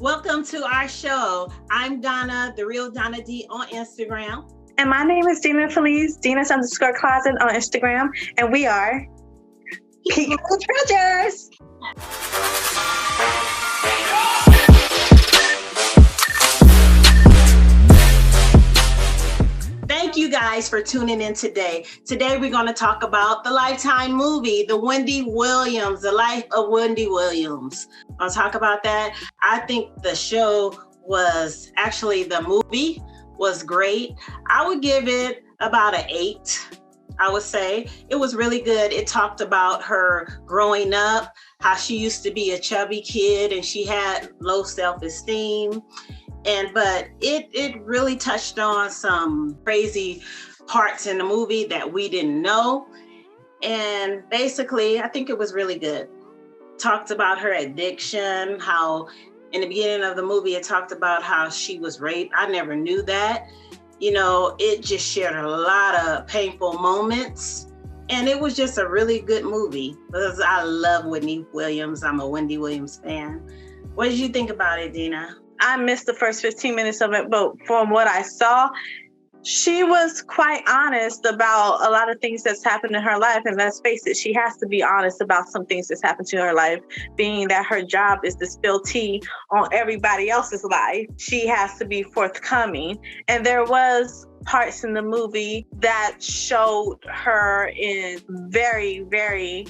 Welcome to our show. I'm Donna, the real Donna D on Instagram. And my name is Dina Felice, Dina's_closet on Instagram. And we are Peeking the Treasures. Thank you guys for tuning in today. Today we're going to talk about the Lifetime movie, the Wendy Williams, the life of Wendy Williams. I'll talk about that. I think the show was the movie was great. I would give it about an 8. I would say it was really good. It talked about her growing up, how she used to be a chubby kid and she had low self-esteem. But it really touched on some crazy parts in the movie that we didn't know. And basically, I think it was really good. Talked about her addiction, how in the beginning of the movie, it talked about how she was raped. I never knew that. It just shared a lot of painful moments. And it was just a really good movie because I love Wendy Williams. I'm a Wendy Williams fan. What did you think about it, Dina? I missed the first 15 minutes of it, but from what I saw, she was quite honest about a lot of things that's happened in her life. And let's face it, she has to be honest about some things that's happened to her life, being that her job is to spill tea on everybody else's life. She has to be forthcoming. And there was parts in the movie that showed her in very, very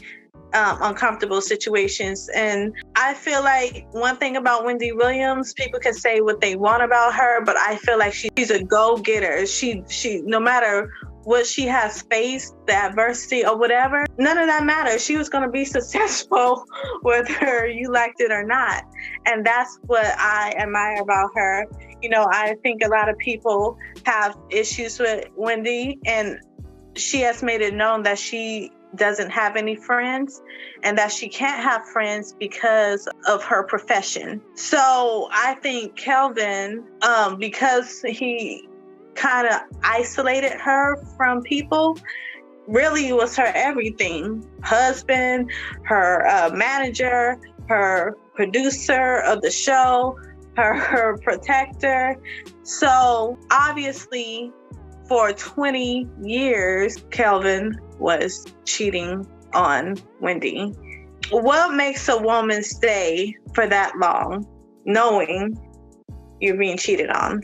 uncomfortable situations. And I feel like one thing about Wendy Williams, people can say what they want about her, but I feel like she's a go-getter. She no matter what she has faced, the adversity or whatever, none of that matters. She was going to be successful whether you liked it or not. And that's what I admire about her. I think a lot of people have issues with Wendy, and she has made it known that she doesn't have any friends and that she can't have friends because of her profession. So I think Kelvin, because he kind of isolated her from people, really was her everything. Husband, her manager, her producer of the show, her protector. So obviously for 20 years, Kelvin was cheating on Wendy. What makes a woman stay for that long, knowing you're being cheated on?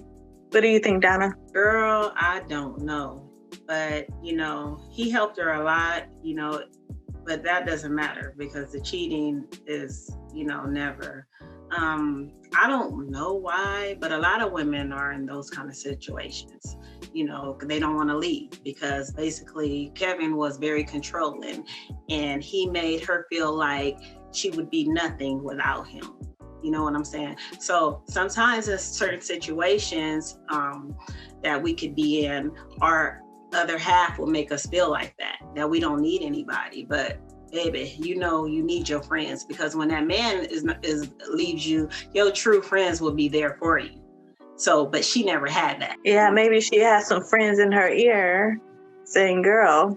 What do you think, Donna? Girl, I don't know. But, he helped her a lot, but that doesn't matter because the cheating is, never. I don't know why, but a lot of women are in those kind of situations. They don't want to leave because basically Kevin was very controlling and he made her feel like she would be nothing without him. You know what I'm saying? So sometimes in certain situations that we could be in, our other half will make us feel like that we don't need anybody. But baby, you need your friends because when that man leaves you, your true friends will be there for you. So, but she never had that. Yeah, maybe she has some friends in her ear saying, girl.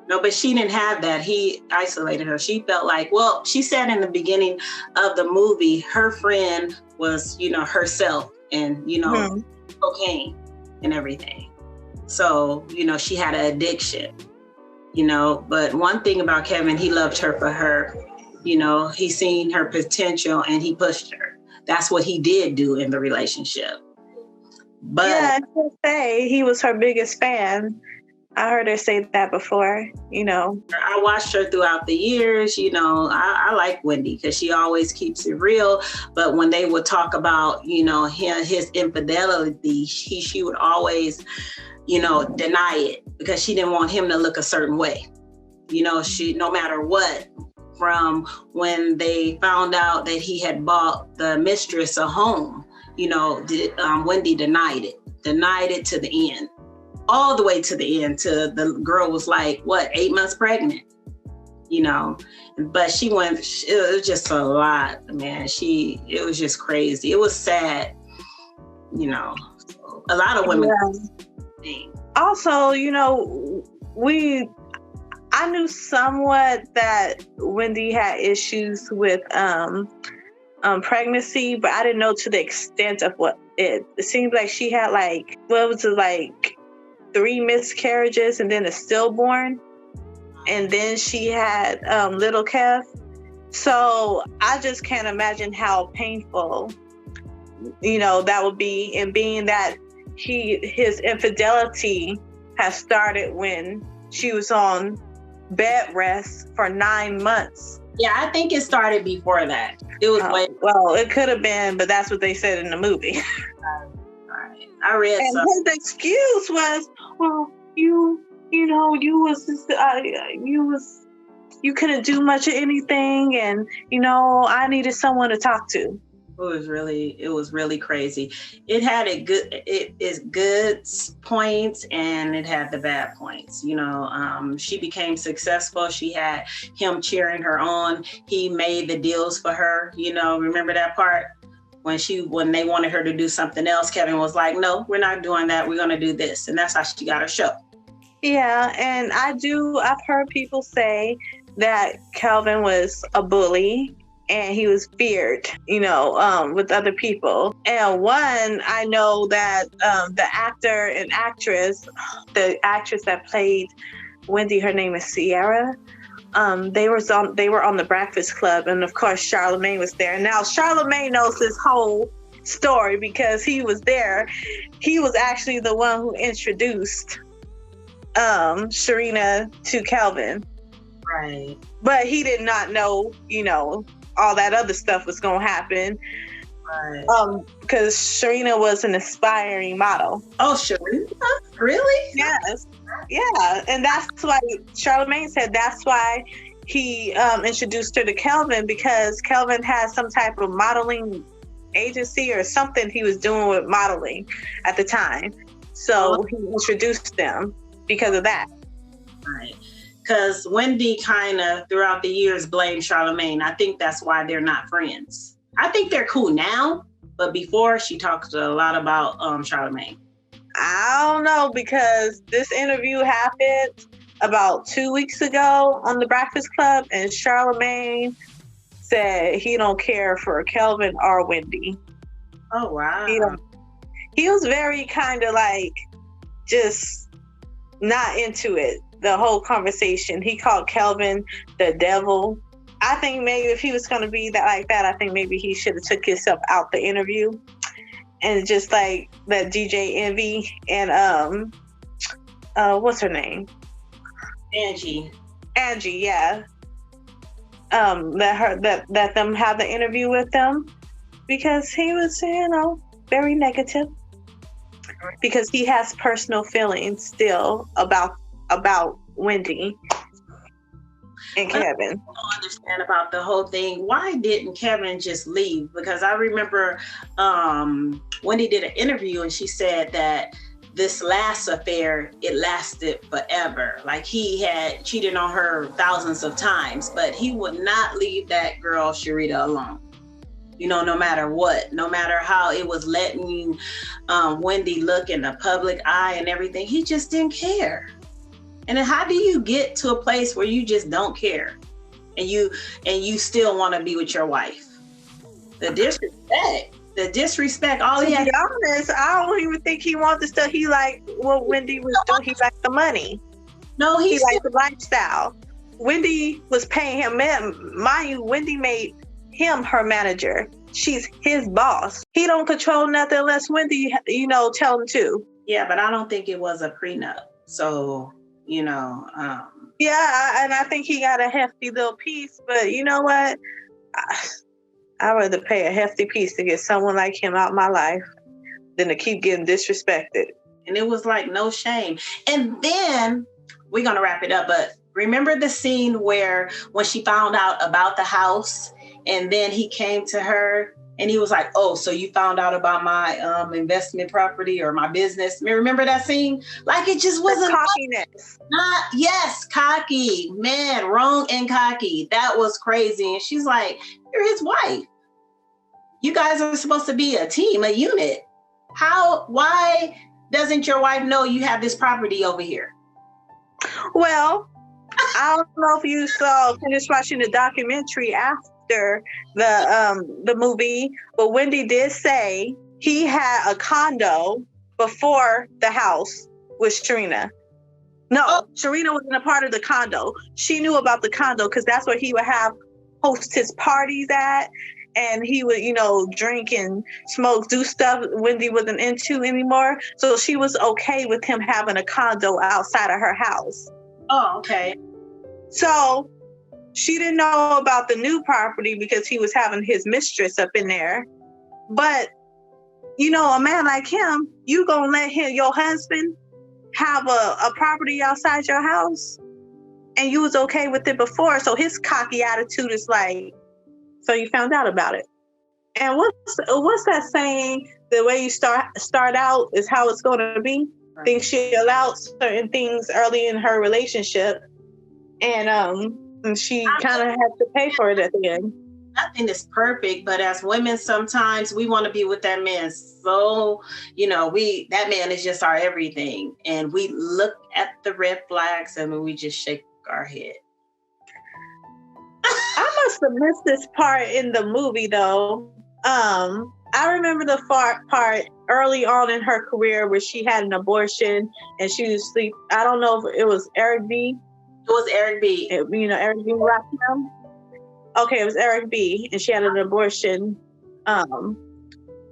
No, but she didn't have that. He isolated her. She felt like, well, she said in the beginning of the movie, her friend was, herself and, cocaine and everything. So, she had an addiction, but one thing about Kevin, he loved her for her. He seen her potential and he pushed her. That's what he did do in the relationship. But yeah, I can say he was her biggest fan. I heard her say that before, I watched her throughout the years. I like Wendy because she always keeps it real. But when they would talk about, his infidelity, she would always, deny it because she didn't want him to look a certain way. She, no matter what, from when they found out that he had bought the mistress a home, Wendy denied it to the end, all the way to the end, to the girl was like, 8 months pregnant, but she went, it was just a lot, man. It was just crazy. It was sad, a lot of women. Yeah. Also, I knew somewhat that Wendy had issues with pregnancy, but I didn't know to the extent of what it seemed like she had like, what was it, like 3 miscarriages and then a stillborn. And then she had little Kev. So I just can't imagine how painful, that would be. And being that his infidelity has started when she was on bed rest for 9 months. Yeah, I think it started before that. It was well, it could have been, but that's what they said in the movie. Right. I read and something. His excuse was, well, you couldn't do much of anything, and I needed someone to talk to. It was really crazy. It had its good points and it had the bad points. She became successful. She had him cheering her on. He made the deals for her. Remember that part when they wanted her to do something else, Kevin was like, no, we're not doing that. We're going to do this. And that's how she got her show. Yeah. And I've heard people say that Kelvin was a bully. And he was feared, with other people. And one, I know that the actor and actress, the actress that played Wendy, her name is Sierra. They were on the Breakfast Club, and of course Charlamagne was there. Now Charlamagne knows this whole story because he was there. He was actually the one who introduced Sharina to Kelvin. Right. But he did not know, all that other stuff was going to happen. Right. Because Sharina was an aspiring model. Oh, Sharina? Really? Yes. Yeah. And that's why Charlamagne said that's why he introduced her to Kelvin, because Kelvin had some type of modeling agency or something he was doing with modeling at the time. So he introduced them because of that. Right. Because Wendy kind of, throughout the years, blamed Charlamagne. I think that's why they're not friends. I think they're cool now, but before she talked a lot about Charlamagne. I don't know, because this interview happened about 2 weeks ago on the Breakfast Club, and Charlamagne said he don't care for Kelvin or Wendy. Oh, wow. He was very kind of like just not into it. The whole conversation. He called Kelvin the devil. I think maybe if he was going to be that, I think maybe he should have took himself out the interview and just like let DJ Envy and what's her name? Angie, yeah. Let them have the interview with them, because he was, very negative, because he has personal feelings still about Wendy and Kevin. I don't understand about the whole thing. Why didn't Kevin just leave? Because I remember Wendy did an interview and she said that this last affair, it lasted forever. Like he had cheated on her thousands of times, but he would not leave that girl Sharita alone. No matter what, no matter how it was letting Wendy look in the public eye and everything, he just didn't care. And then how do you get to a place where you just don't care and you still want to be with your wife? The disrespect, all he had. To be honest, I don't even think he wanted the stuff. He liked what Wendy was doing. He liked the money. No, he liked the lifestyle. Wendy was paying him. Mind you, Wendy made him her manager. She's his boss. He don't control nothing unless Wendy, tell him to. Yeah, but I don't think it was a prenup. So, yeah, and I think he got a hefty little piece, but you know what? I'd rather pay a hefty piece to get someone like him out of my life than to keep getting disrespected. And it was like no shame. And then we're going to wrap it up, but remember the scene when she found out about the house and then he came to her and he was like, oh, so you found out about my investment property or my business? Remember that scene? Like it just wasn't cockiness. Yes, cocky. Man, wrong and cocky. That was crazy. And she's like, you're his wife. You guys are supposed to be a team, a unit. Why doesn't your wife know you have this property over here? Well, I don't know if you finished watching the documentary after the movie, but Wendy did say he had a condo before the house with Sharina. No, Sharina wasn't a part of the condo. She knew about the condo because that's where he would host his parties at. And he would, drink and smoke, do stuff Wendy wasn't into anymore. So she was okay with him having a condo outside of her house. Oh, okay. So she didn't know about the new property because he was having his mistress up in there. But, a man like him, you gonna let your husband have a property outside your house? And you was okay with it before. So his cocky attitude is like, so you found out about it. And what's that saying? The way you start out is how it's going to be. Right. I think she allowed certain things early in her relationship, and she kind of had to pay for it at the end. Nothing is perfect, but as women, sometimes we want to be with that man. So, that man is just our everything, and we look at the red flags and we just shake our head. I must have missed this part in the movie, though. I remember the part early on in her career where she had an abortion and she was asleep. I don't know if it was Eric B. It was Eric B. Eric B. Rakim. Okay, it was Eric B. And she had an abortion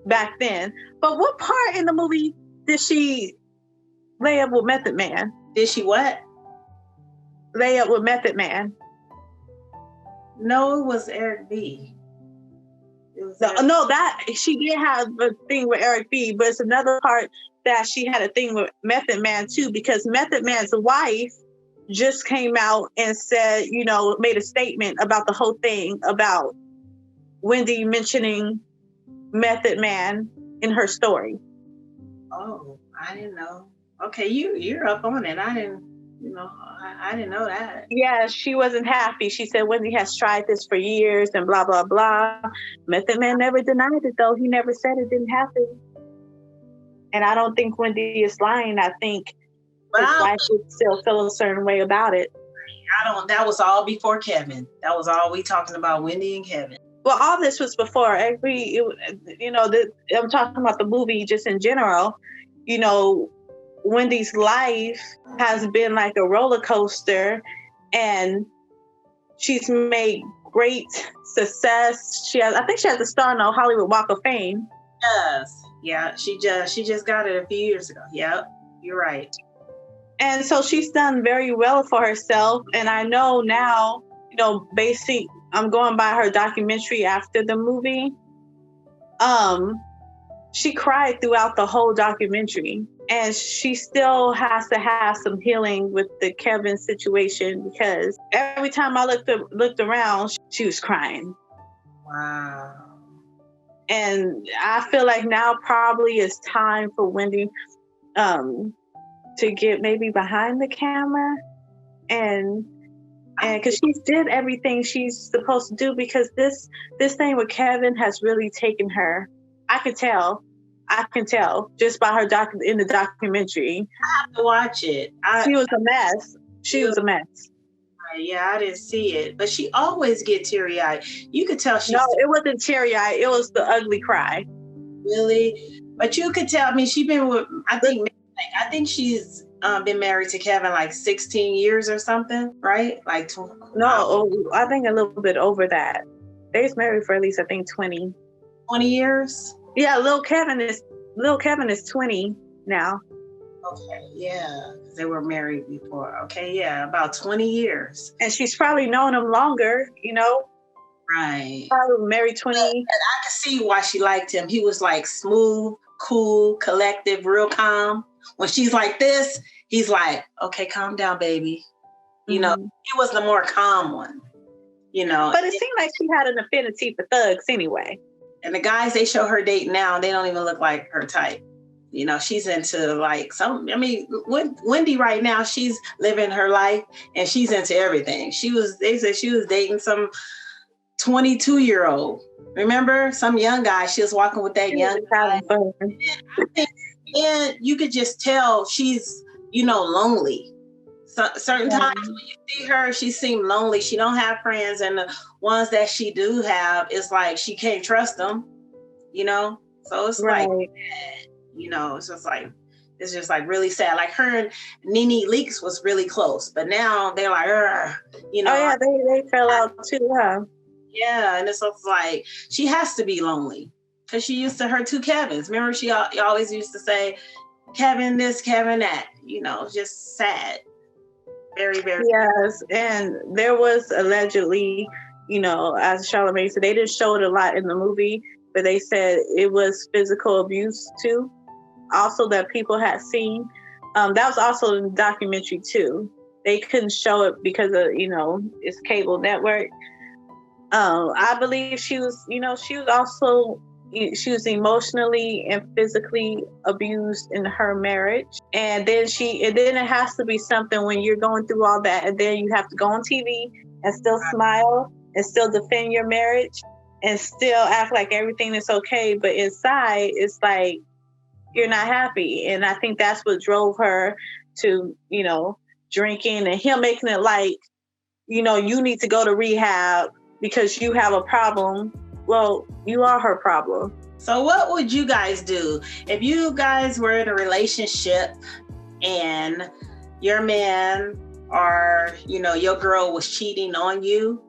back then. But what part in the movie did she lay up with Method Man? Did she what? Lay up with Method Man. No, it was Eric B. That she did have a thing with Eric B, but it's another part that she had a thing with Method Man too, because Method Man's wife just came out and said, made a statement about the whole thing about Wendy mentioning Method Man in her story. Oh, I didn't know. Okay, you're up on it. I didn't know that. Yeah, she wasn't happy. She said Wendy has tried this for years and blah, blah, blah. Method Man never denied it, though. He never said it didn't happen. And I don't think Wendy is lying. I think his wife would still feel a certain way about it. That was all before Kevin. That was all we talking about, Wendy and Kevin. Well, all this was before. I'm talking about the movie just in general. Wendy's life has been like a roller coaster, and she's made great success. I think she has a star on the Hollywood Walk of Fame. Yes. Yeah, she just got it a few years ago. Yep, you're right. And so she's done very well for herself. And I know now, I'm going by her documentary after the movie. She cried throughout the whole documentary. And she still has to have some healing with the Kevin situation, because every time I looked around, she was crying. Wow. And I feel like now probably it's time for Wendy to get maybe behind the camera and because she did everything she's supposed to do, because this thing with Kevin has really taken her. I can tell just by her in the documentary. I have to watch it. She was a mess. She was a mess. Yeah, I didn't see it, but she always get teary-eyed. You could tell No, it wasn't teary-eyed. It was the ugly cry. Really? But you could tell. I mean, she's been with. I think she's been married to Kevin like 16 years or something, right? Like no, I think a little bit over that. They was married for at least 20 years. Yeah, Lil Kevin is 20 now. Okay, yeah, they were married before. Okay, yeah, about 20 years. And she's probably known him longer, Right. Probably married 20. And I can see why she liked him. He was like smooth, cool, collective, real calm. When she's like this, he's like, okay, calm down, baby. He was the more calm one, But it seemed like she had an affinity for thugs anyway. And the guys they show her date now, they don't even look like her type. She's into like Wendy right now, she's living her life and she's into everything. They said she was dating some 22-year-old. Remember? Some young guy. She was walking with that young guy. And you could just tell she's, lonely. So, certain times when you see her, she seems lonely. She don't have friends, and the ones that she do have, it's like she can't trust them. So it's like, it's just like really sad. Like her and Nene Leakes was really close, but now they're like, Oh yeah, they fell out too, huh? Yeah, and it's like she has to be lonely because she used to her two Kevins. Remember, she always used to say, Kevin this, Kevin that. Just sad. Very, very. Yes, and there was allegedly, as Charlamagne said, they didn't show it a lot in the movie, but they said it was physical abuse too. Also, that people had seen. That was also in the documentary too. They couldn't show it because of it's cable network. I believe she was emotionally and physically abused in her marriage. And then it has to be something when you're going through all that, and then you have to go on TV and still smile and still defend your marriage and still act like everything is okay. But inside, it's like you're not happy. And I think that's what drove her to, drinking, and him making it like, you need to go to rehab because you have a problem. Well, you are her problem. So what would you guys do if you guys were in a relationship and your man or, your girl was cheating on you,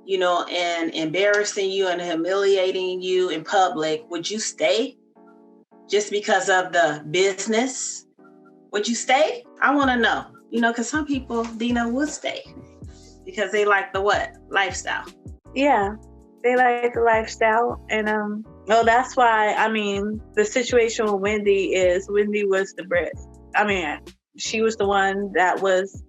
and embarrassing you and humiliating you in public? Would you stay just because of the business? Would you stay? I want to know, because some people, Dina, would stay because they like the lifestyle. Yeah. They like the lifestyle, and that's why. The situation with Wendy was the bread. She was the one that was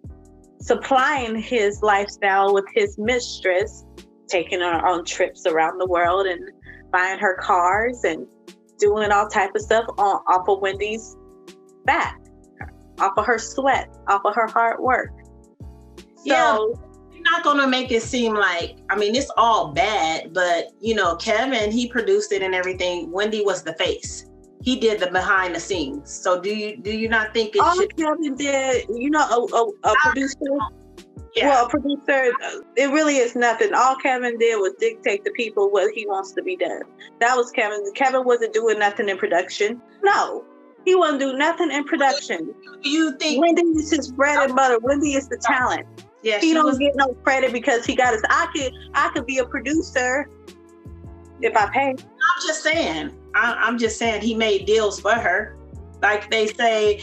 supplying his lifestyle with his mistress, taking her on trips around the world and buying her cars and doing all type of stuff off of Wendy's back, off of her sweat, off of her hard work. Yeah. Not going to make it seem like, it's all bad, but Kevin, he produced it and everything. Wendy was the face. He did the behind the scenes. So do you not think all Kevin did, a producer? Yeah. Well, a producer, it really is nothing. All Kevin did was dictate to people what he wants to be done. That was Kevin. Kevin wasn't doing nothing in production. No, he wasn't doing nothing in production. You think Wendy is his bread and butter. Wendy is the talent. Yeah, he don't get no credit because he got his. I could be a producer if I pay. I'm just saying he made deals for her. Like they say,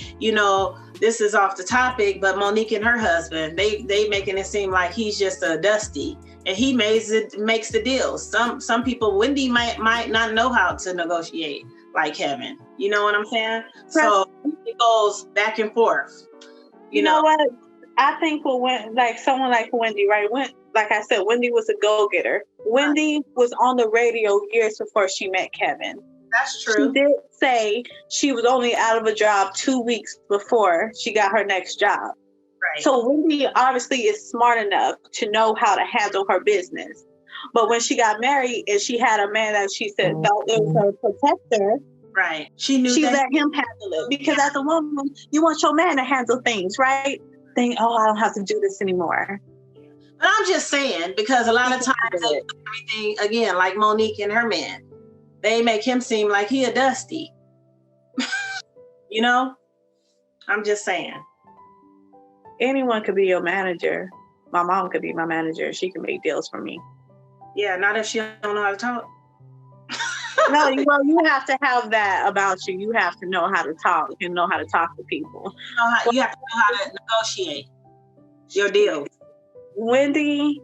this is off the topic, but Monique and her husband, they making it seem like he's just a Dusty, and he makes the deals. Some people, Wendy might not know how to negotiate like Kevin. You know what I'm saying? So it goes back and forth. You know what? I think like someone like Wendy, right? Like I said, Wendy was a go-getter. Wendy was on the radio years before she met Kevin. That's true. She did say she was only out of a job 2 weeks before she got her next job. Right. So Wendy obviously is smart enough to know how to handle her business. But when she got married and she had a man that she said felt it was her protector, right? She let him handle it. Because as a woman, you want your man to handle things, right? Think, I don't have to do this anymore. But I'm just saying, because a lot of times everything, again, like Monique and her man, they make him seem like he a Dusty. I'm just saying. Anyone could be your manager. My mom could be my manager. She can make deals for me. Yeah, not if she don't know how to talk. No, you have to have that about you. You have to know how to talk and know how to talk to people. You have to know how to negotiate your deals. Wendy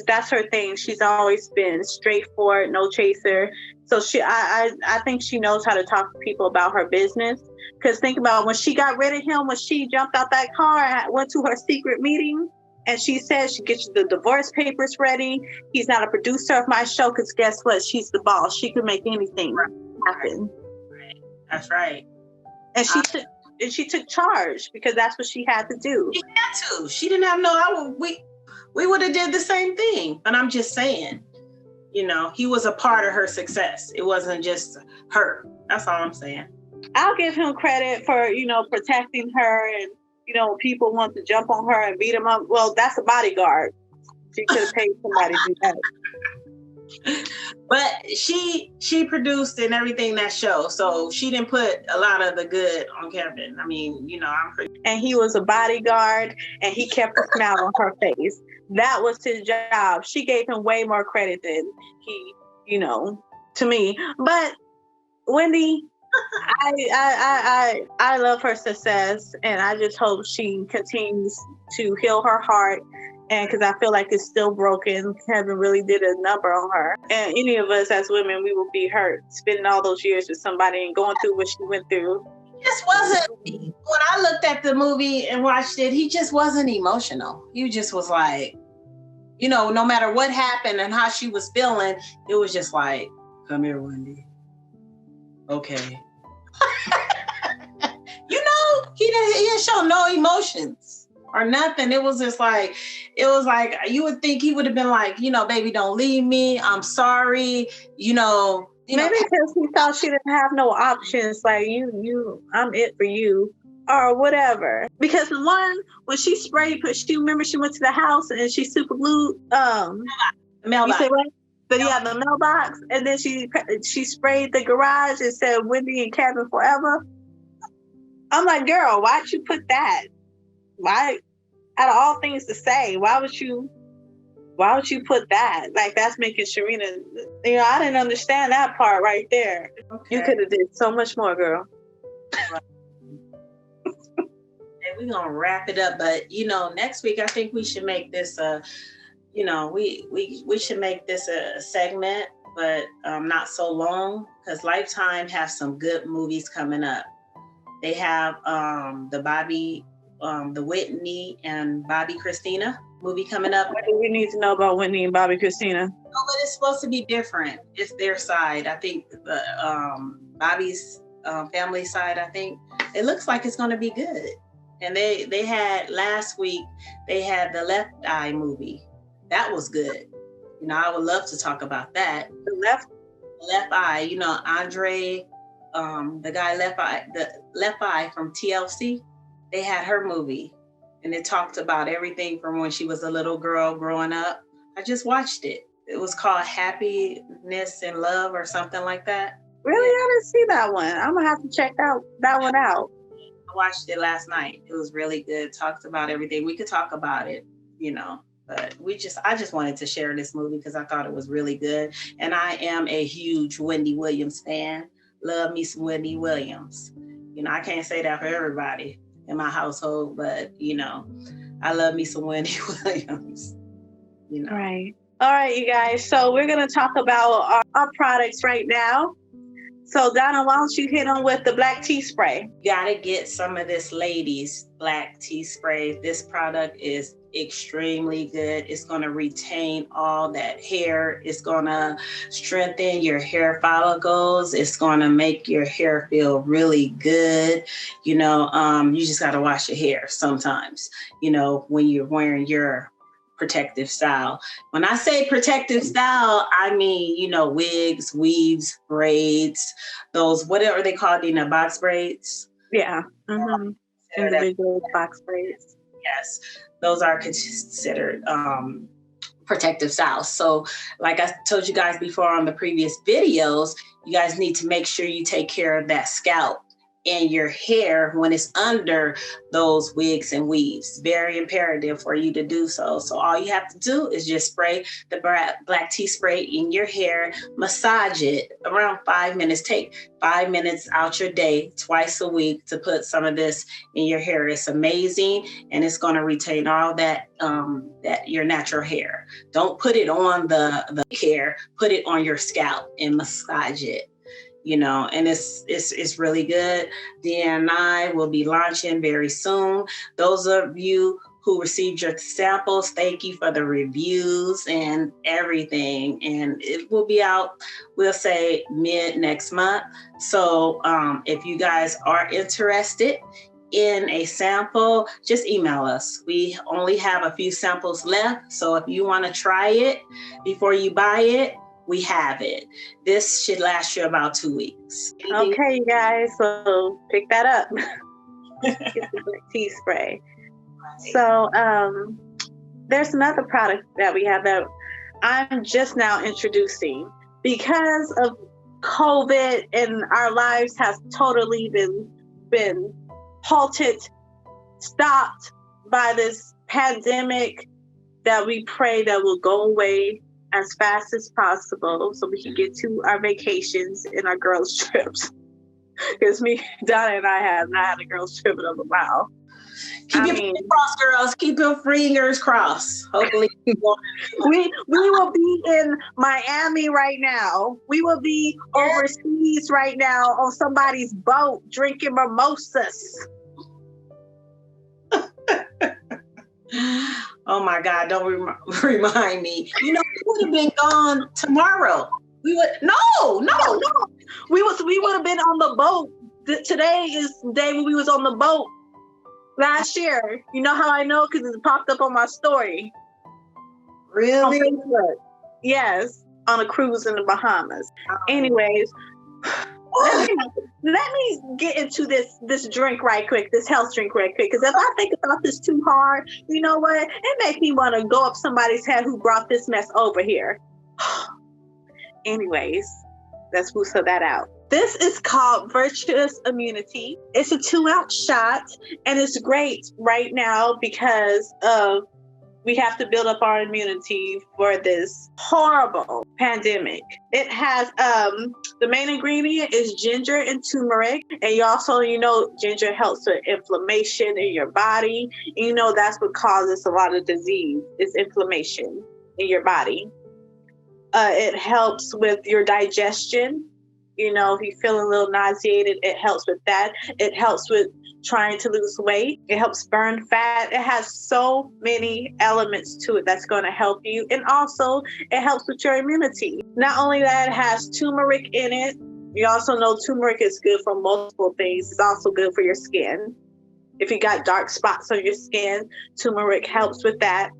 that's her thing. She's always been straightforward, no chaser. So I think she knows how to talk to people about her business. Because think about when she got rid of him, when she jumped out that car and went to her secret meeting. And she said she gets the divorce papers ready. He's not a producer of my show because guess what? She's the boss. She can make anything happen. Right. That's right. And she took charge because that's what she had to do. She had to. She didn't have we would have did the same thing. But I'm just saying, he was a part of her success. It wasn't just her. That's all I'm saying. I'll give him credit for, protecting her, and, people want to jump on her and beat him up. Well, that's a bodyguard. She could have paid somebody to do that. But she produced and everything that show, so she didn't put a lot of the good on Kevin. I mean, I'm pretty. And he was a bodyguard, and he kept a smile on her face. That was his job. She gave him way more credit than he, to me. But Wendy, I love her success, and I just hope she continues to heal her heart. And because I feel like it's still broken. Kevin really did a number on her. And any of us as women, we will be hurt spending all those years with somebody and going through what she went through. He just wasn't, when I looked at the movie and watched it, he just wasn't emotional. He just was like, no matter what happened and how she was feeling, it was just like, come here, Wendy. Okay. He didn't show no emotions or nothing. It was just like, you would think he would have been like, baby, don't leave me. I'm sorry. Maybe because he thought she didn't have no options. Like I'm it for you or whatever. Because when she sprayed, remember she went to the house and she super glued, mailbox. You say what? The mailbox. And then she sprayed the garage and said Wendy and Kevin forever. I'm like, girl, why'd you put that? Why, out of all things to say, why would you put that? Like, that's making Sharina, I didn't understand that part right there. Okay. You could have did so much more, girl. And we're going to wrap it up. But, next week, I think we should make this, we should make this a segment, but not so long, because Lifetime have some good movies coming up. They have the Whitney and Bobby Christina movie coming up. What do we need to know about Whitney and Bobby Christina? No, but it's supposed to be different. It's their side. I think Bobby's family side, I think. It looks like it's going to be good. And they had last week, they had the Left Eye movie. That was good. I would love to talk about that. The Left Eye, Andre, the guy the Left Eye from TLC. They had her movie, and it talked about everything from when she was a little girl growing up. I just watched it. It was called Happiness and Love or something like that. Really? I didn't see that one. I'm going to have to check that one out. I watched it last night. It was really good. Talked about everything. We could talk about it, but I just wanted to share this movie because I thought it was really good. And I am a huge Wendy Williams fan. Love me some Wendy Williams. I can't say that for everybody in my household, but I love me some Wendy Williams. Right. All right, you guys. So we're gonna talk about our products right now. So Donna, why don't you hit on with the black tea spray? You gotta get some of this ladies black tea spray. This product is extremely good. It's gonna retain all that hair. It's gonna strengthen your hair follicles. It's gonna make your hair feel really good. You just gotta wash your hair sometimes, when you're wearing your protective style. When I say protective style, I mean, wigs, weaves, braids, those, what are they called, box braids? Yeah. Mm-hmm. Individual box braids. Yes. Those are considered protective styles. So like I told you guys before on the previous videos, you guys need to make sure you take care of that scalp and your hair when it's under those wigs and weaves. Very imperative for you to do so. So all you have to do is just spray the black tea spray in your hair, massage it around 5 minutes. Take 5 minutes out your day, twice a week, to put some of this in your hair. It's amazing, and it's going to retain all that your natural hair. Don't put it on the hair, put it on your scalp and massage it. And it's really good. D&I will be launching very soon. Those of you who received your samples, thank you for the reviews and everything. And it will be out, we'll say mid next month. So if you guys are interested in a sample, just email us. We only have a few samples left. So if you want to try it before you buy it, we have it. This should last you about 2 weeks. Okay, you guys, so pick that up. Get the black tea spray. So there's another product that we have that I'm just now introducing because of COVID, and our lives have totally been halted, stopped by this pandemic that we pray that will go away as fast as possible so we can get to our vacations and our girls' trips. Because me, Donna, and I have not had a girls' trip in a while. Keep your fingers crossed, girls. Keep your fingers crossed. Hopefully, we will be in Miami right now. We will be overseas right now on somebody's boat drinking mimosas. Oh my God! Don't remind me. You know, we would have been gone tomorrow. We would no. We would have been on the boat. Today is the day when we was on the boat last year. You know how I know? Because it popped up on my story. Really? On Facebook. Yes, on a cruise in the Bahamas. Anyways, let me get into this drink right quick, this health drink right quick. Because if I think about this too hard, you know what? It makes me want to go up somebody's head who brought this mess over here. Anyways, let's whistle that out. This is called Virtuous Immunity. It's a 2-ounce shot, and it's great right now because we have to build up our immunity for this horrible pandemic. It has the main ingredient is ginger and turmeric, and ginger helps with inflammation in your body. And that's what causes a lot of disease is inflammation in your body. It helps with your digestion. If you feel a little nauseated, it helps with that. It helps with trying to lose weight. It helps burn fat. It has so many elements to it that's going to help you. And also, it helps with your immunity. Not only that, it has turmeric in it. You also know turmeric is good for multiple things. It's also good for your skin. If you got dark spots on your skin, turmeric helps with that.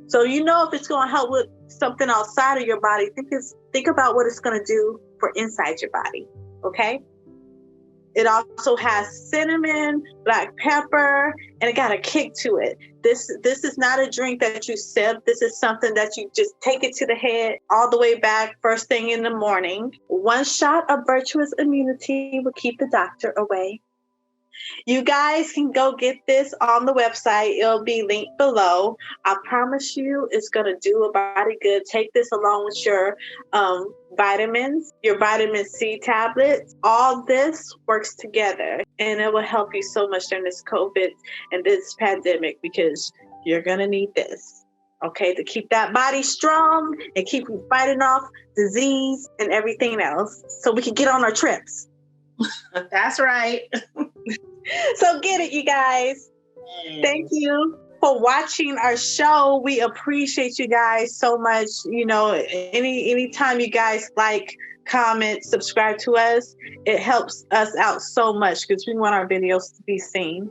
So if it's going to help with something outside of your body, think about what it's going to do for inside your body, okay? It also has cinnamon, black pepper, and it got a kick to it. This is not a drink that you sip. This is something that you just take it to the head all the way back first thing in the morning. 1 shot of Virtuous Immunity will keep the doctor away. You guys can go get this on the website. It'll be linked below. I promise you it's going to do a body good. Take this along with your vitamins, your vitamin C tablets. All this works together, and it will help you so much during this COVID and this pandemic because you're going to need this, okay, to keep that body strong and keep you fighting off disease and everything else so we can get on our trips. That's right. So get it, you guys. Thank you for watching our show. We appreciate you guys so much. Anytime you guys like, comment, subscribe to us, it helps us out so much because we want our videos to be seen.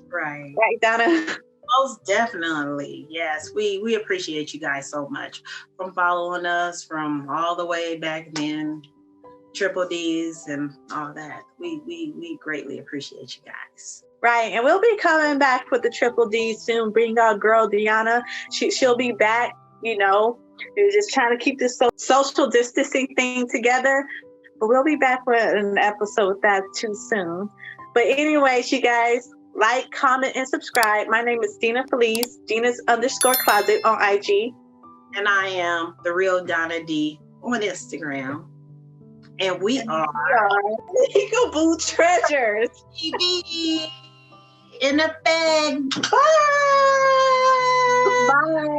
Right. Right, Donna? Most definitely. Yes. We appreciate you guys so much from following us from all the way back then. Triple D's and all that. We greatly appreciate you guys. Right, and we'll be coming back with the Triple D soon. Bring our girl Deanna. She'll be back. We're just trying to keep this social distancing thing together, but we'll be back with an episode with that too soon. But anyways, you guys, like, comment, and subscribe. My name is Dina Felice, Dina's_closet on IG, and I am the real Donna D on Instagram. And we are Peekaboo Treasures. TV in the bag. Bye. Bye.